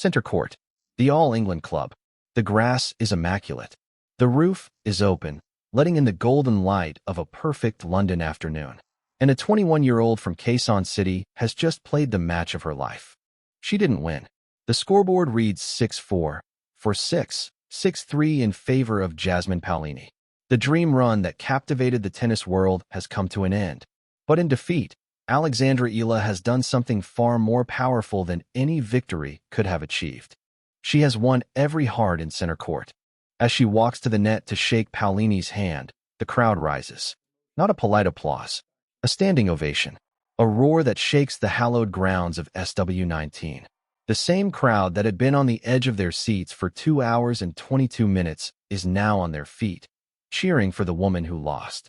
Center court. The All England Club. The grass is immaculate. The roof is open, letting in the golden light of a perfect London afternoon. And a 21-year-old from Quezon City has just played the match of her life. She didn't win. The scoreboard reads 6-4, for 6, 6-3 in favor of Jasmine Paolini. The dream run that captivated the tennis world has come to an end. But in defeat, Alexandra Eala has done something far more powerful than any victory could have achieved. She has won every heart in center court. As she walks to the net to shake Paolini's hand, the crowd rises. Not a polite applause, a standing ovation, a roar that shakes the hallowed grounds of SW19. The same crowd that had been on the edge of their seats for 2 hours and 22 minutes is now on their feet, cheering for the woman who lost.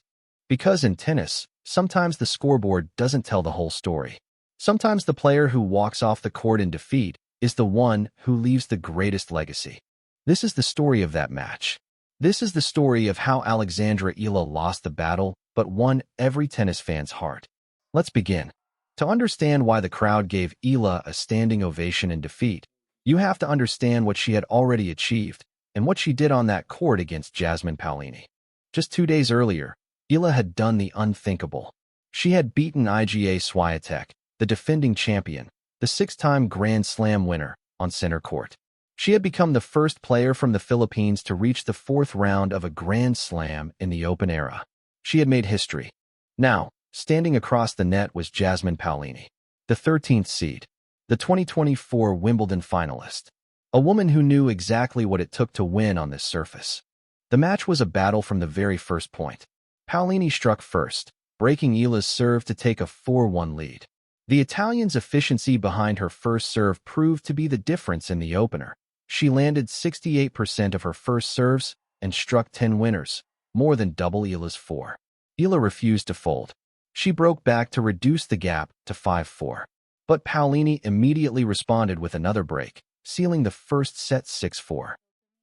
Because in tennis, sometimes the scoreboard doesn't tell the whole story. Sometimes the player who walks off the court in defeat is the one who leaves the greatest legacy. This is the story of that match. This is the story of how Alexandra Eala lost the battle but won every tennis fan's heart. Let's begin. To understand why the crowd gave Eala a standing ovation in defeat, you have to understand what she had already achieved and what she did on that court against Jasmine Paolini. Just 2 days earlier, Eala had done the unthinkable. She had beaten Iga Swiatek, the defending champion, the 6-time Grand Slam winner, on center court. She had become the first player from the Philippines to reach the 4th round of a Grand Slam in the Open era. She had made history. Now, standing across the net was Jasmine Paolini, the 13th seed, the 2024 Wimbledon finalist, a woman who knew exactly what it took to win on this surface. The match was a battle from the very first point. Paolini struck first, breaking Eala's serve to take a 4-1 lead. The Italian's efficiency behind her first serve proved to be the difference in the opener. She landed 68% of her first serves and struck 10 winners, more than double Eala's 4. Eala refused to fold. She broke back to reduce the gap to 5-4. But Paolini immediately responded with another break, sealing the first set 6-4.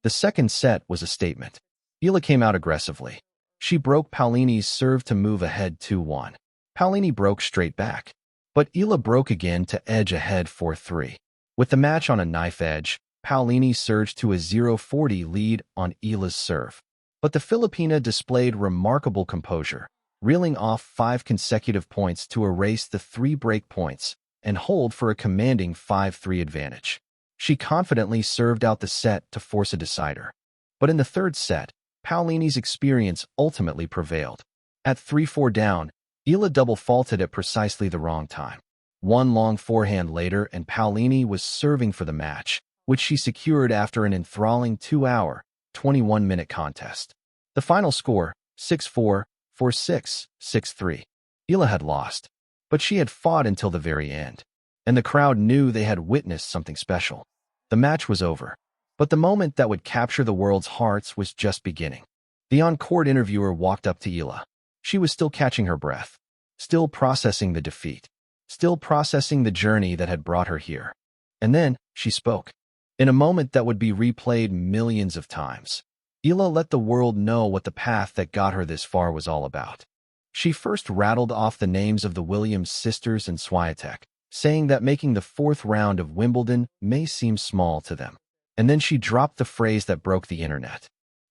The second set was a statement. Eala came out aggressively. She broke Paolini's serve to move ahead 2-1. Paolini broke straight back. But Eala broke again to edge ahead 4-3. With the match on a knife edge, Paolini surged to a 0-40 lead on Eala's serve. But the Filipina displayed remarkable composure, reeling off 5 consecutive points to erase the 3 break points and hold for a commanding 5-3 advantage. She confidently served out the set to force a decider. But in the third set, Paolini's experience ultimately prevailed. At 3-4 down, Eala double faulted at precisely the wrong time. One long forehand later and Paolini was serving for the match, which she secured after an enthralling 2-hour, 21-minute contest. The final score, 6-4, 4-6, 6-3. Eala had lost, but she had fought until the very end, and the crowd knew they had witnessed something special. The match was over, but the moment that would capture the world's hearts was just beginning. The on-court interviewer walked up to Eala. She was still catching her breath, still processing the defeat, still processing the journey that had brought her here. And then she spoke. In a moment that would be replayed millions of times, Eala let the world know what the path that got her this far was all about. She first rattled off the names of the Williams sisters and Swiatek, saying that making the 4th round of Wimbledon may seem small to them. And then she dropped the phrase that broke the internet.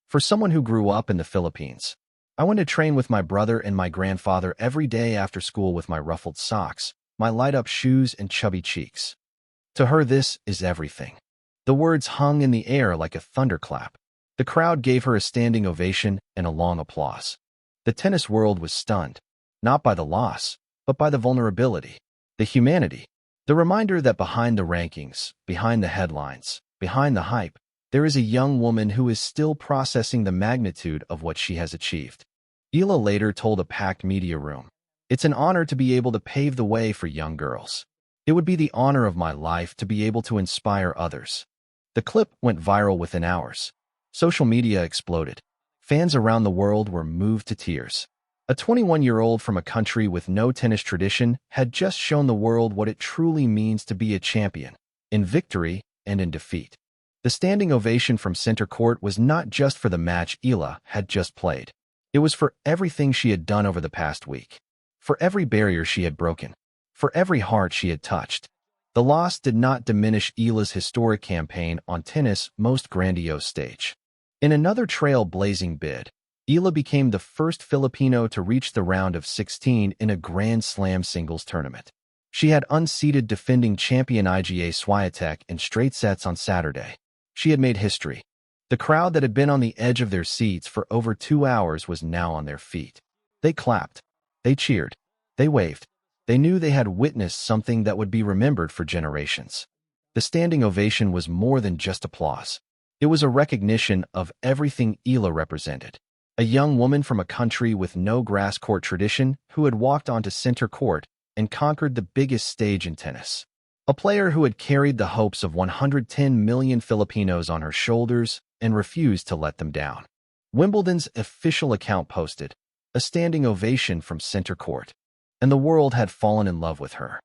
For someone who grew up in the Philippines, I went to train with my brother and my grandfather every day after school with my ruffled socks, my light-up shoes, and chubby cheeks. To her, this is everything. The words hung in the air like a thunderclap. The crowd gave her a standing ovation and a long applause. The tennis world was stunned, not by the loss, but by the vulnerability, the humanity, the reminder that behind the rankings, behind the headlines, behind the hype, there is a young woman who is still processing the magnitude of what she has achieved. Eala later told a packed media room, "It's an honor to be able to pave the way for young girls. It would be the honor of my life to be able to inspire others." The clip went viral within hours. Social media exploded. Fans around the world were moved to tears. A 21-year-old from a country with no tennis tradition had just shown the world what it truly means to be a champion, in victory and in defeat. The standing ovation from center court was not just for the match Eala had just played. It was for everything she had done over the past week, for every barrier she had broken, for every heart she had touched. The loss did not diminish Eala's historic campaign on tennis' most grandiose stage. In another trail-blazing bid, Eala became the first Filipino to reach the round of 16 in a Grand Slam singles tournament. She had unseated defending champion Iga Swiatek in straight sets on Saturday. She had made history. The crowd that had been on the edge of their seats for over 2 hours was now on their feet. They clapped. They cheered. They waved. They knew they had witnessed something that would be remembered for generations. The standing ovation was more than just applause. It was a recognition of everything Eala represented. A young woman from a country with no grass court tradition who had walked onto center court and conquered the biggest stage in tennis. A player who had carried the hopes of 110 million Filipinos on her shoulders and refused to let them down. Wimbledon's official account posted, "A standing ovation from center court," and the world had fallen in love with her.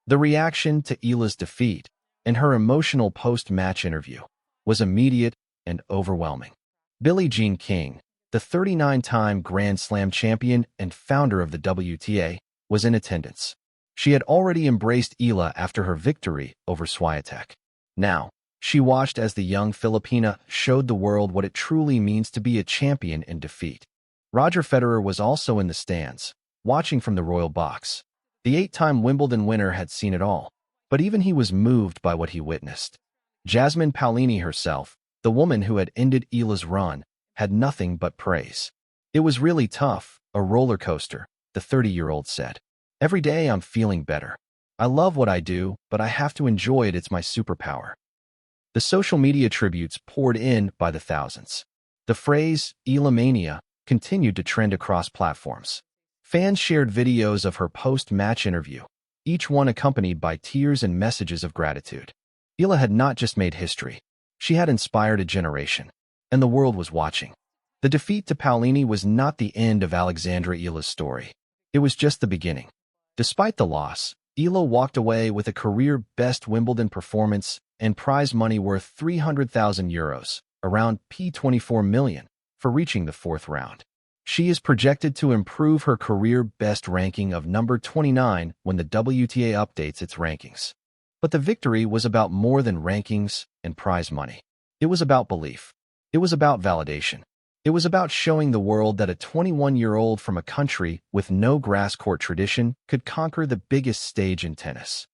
The reaction to Eala's defeat and her emotional post-match interview was immediate and overwhelming. Billie Jean King, the 39-time Grand Slam champion and founder of the WTA, was in attendance. She had already embraced Eala after her victory over Swiatek. Now, she watched as the young Filipina showed the world what it truly means to be a champion in defeat. Roger Federer was also in the stands, watching from the royal box. The 8-time Wimbledon winner had seen it all, but even he was moved by what he witnessed. Jasmine Paolini herself, the woman who had ended Eala's run, had nothing but praise. "It was really tough, a roller coaster," the 30-year-old said. "Every day I'm feeling better. I love what I do, but I have to enjoy it. It's my superpower." The social media tributes poured in by the thousands. The phrase, "Eala Mania," continued to trend across platforms. Fans shared videos of her post-match interview, each one accompanied by tears and messages of gratitude. Eala had not just made history. She had inspired a generation, and the world was watching. The defeat to Paolini was not the end of Alexandra Eala's story. It was just the beginning. Despite the loss, Eala walked away with a career-best Wimbledon performance and prize money worth €300,000, around $24 million, for reaching the 4th round. She is projected to improve her career-best ranking of number 29 when the WTA updates its rankings. But the victory was about more than rankings and prize money. It was about belief. It was about validation. It was about showing the world that a 21-year-old from a country with no grass court tradition could conquer the biggest stage in tennis.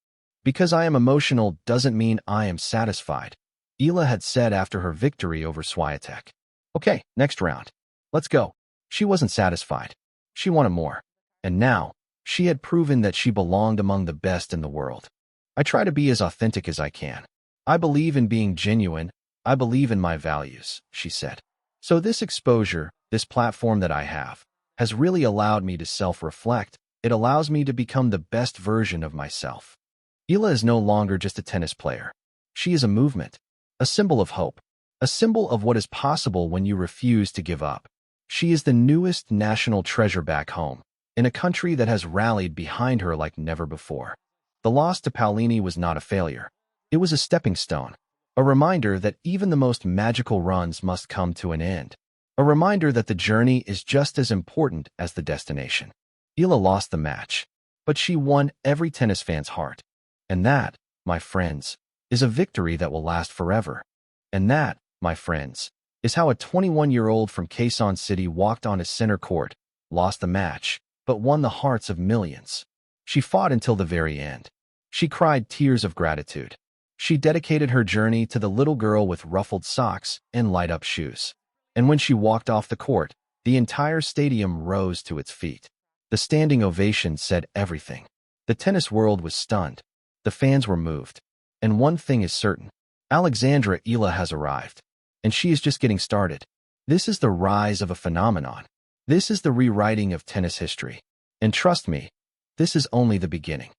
"Because I am emotional doesn't mean I am satisfied," Eala had said after her victory over Swiatek. "Okay, next round. Let's go." She wasn't satisfied. She wanted more. And now, she had proven that she belonged among the best in the world. "I try to be as authentic as I can. I believe in being genuine. I believe in my values," she said. "So this exposure, this platform that I have, has really allowed me to self-reflect. It allows me to become the best version of myself." Eala is no longer just a tennis player. She is a movement, a symbol of hope, a symbol of what is possible when you refuse to give up. She is the newest national treasure back home, in a country that has rallied behind her like never before. The loss to Paolini was not a failure. It was a stepping stone, a reminder that even the most magical runs must come to an end, a reminder that the journey is just as important as the destination. Eala lost the match, but she won every tennis fan's heart. And that, my friends, is a victory that will last forever. And that, my friends, is how a 21-year-old from Quezon City walked on his center court, lost the match, but won the hearts of millions. She fought until the very end. She cried tears of gratitude. She dedicated her journey to the little girl with ruffled socks and light-up shoes. And when she walked off the court, the entire stadium rose to its feet. The standing ovation said everything. The tennis world was stunned. The fans were moved. And one thing is certain. Alexandra Eala has arrived. And she is just getting started. This is the rise of a phenomenon. This is the rewriting of tennis history. And trust me, this is only the beginning.